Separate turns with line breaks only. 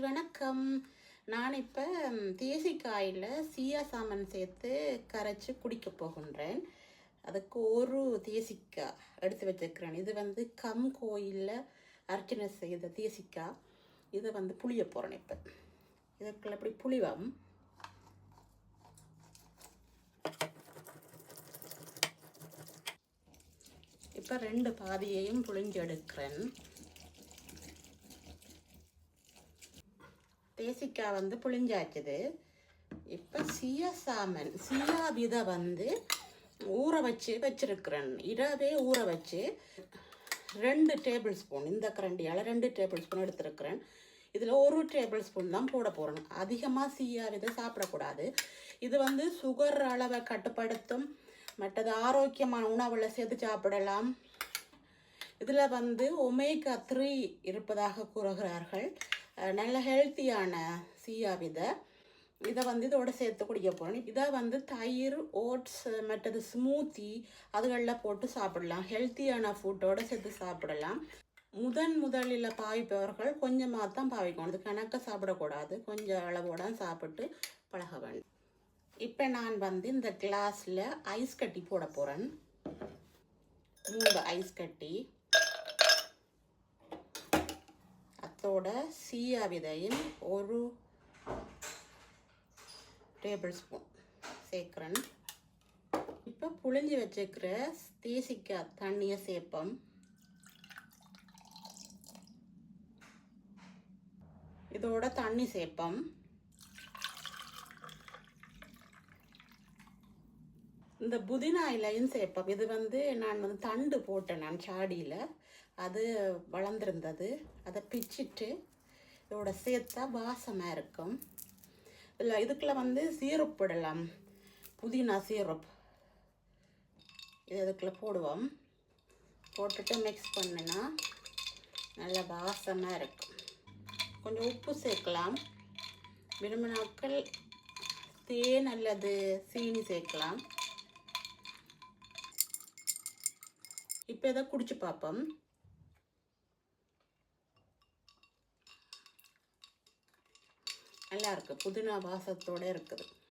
வணக்கம். நான் இப்போ தேசிக்காயில் சீயா சாமன் சேர்த்து கரைச்சி குடிக்க போகின்றேன். அதுக்கு ஒரு தேசிக்காய் எடுத்து வச்சுருக்கிறேன். இது கம் கோயிலில் அர்ச்சனை செய்த தேசிக்காய். இதை புளிய போகிறேன். இப்போ இதுக்குள்ள இப்படி புளிவம். இப்போ 2 பாதியையும் புளிஞ்சு எடுக்கிறேன். தேசிக்காய் புளிஞ்சாச்சுது. இப்போ சீயா விதை ஊற வச்சிருக்கிறேன். இரவே ஊற வச்சு 2 டேபிள் ஸ்பூன், இந்த கரண்டியால் 2 டேபிள் ஸ்பூன் எடுத்துருக்கிறேன். இதில் 1 டேபிள் ஸ்பூன் தான் போட போகிறேன். அதிகமாக சீயா விதை சாப்பிடக்கூடாது. இது சுகர் அளவை கட்டுப்படுத்தும். மற்றது ஆரோக்கியமான உணவுகளை சேர்த்து சாப்பிடலாம். இதில் ஒமேகா 3 இருப்பதாக கூறுகிறார்கள். நல்ல ஹெல்த்தியான சீயா விதை. இதை இதோட சேர்த்து குடிக்க போகிறேன். இதை தயிர், ஓட்ஸ், மற்றது ஸ்மூத்தி அதுகளில் போட்டு சாப்பிடலாம். ஹெல்த்தியான ஃபுட்டோடு சேர்த்து சாப்பிடலாம். முதலில் பாவிப்பவர்கள் கொஞ்சமாக தான் பாவிக்கணும். அது கணக்க சாப்பிடக்கூடாது. கொஞ்சம் அளவோட சாப்பிட்டு பழக வேண்டும். இப்போ நான் இந்த கிளாஸில் ஐஸ் கட்டி போட போகிறேன். 3 ஐஸ் கட்டி. அதோட சீயா விதையும் 1 டேபிள் ஸ்பூன் சேர்க்குறேன். இப்போ புளிஞ்சு வச்சுக்கிற தேசிக்காய் தண்ணியை சேர்ப்போம். இதோட தண்ணி சேர்ப்போம். இந்த புதினா இலையும் சேர்ப்போம். இது நான் தண்டு போட்டேன். நான் சாடியில் அது வளர்ந்துருந்தது. அதை பிச்சுட்டு இதோட சேர்த்தா வாசமாக இருக்கும். இல்லை இதுக்குள்ள சீரப் போடலாம். புதினா சீரப் இது இதுக்குள்ள போடுவோம். போட்டுட்டு மிக்ஸ் பண்ணினா நல்ல வாசமாக இருக்கும். கொஞ்சம் உப்பு சேர்க்கலாம். விரும்பினாக்கள் தேன் அல்லது சீனி சேர்க்கலாம். இப்போ இதை குடிச்சு பார்ப்போம். நல்லா இருக்குது. புதினா வாசத்தோடு இருக்குது.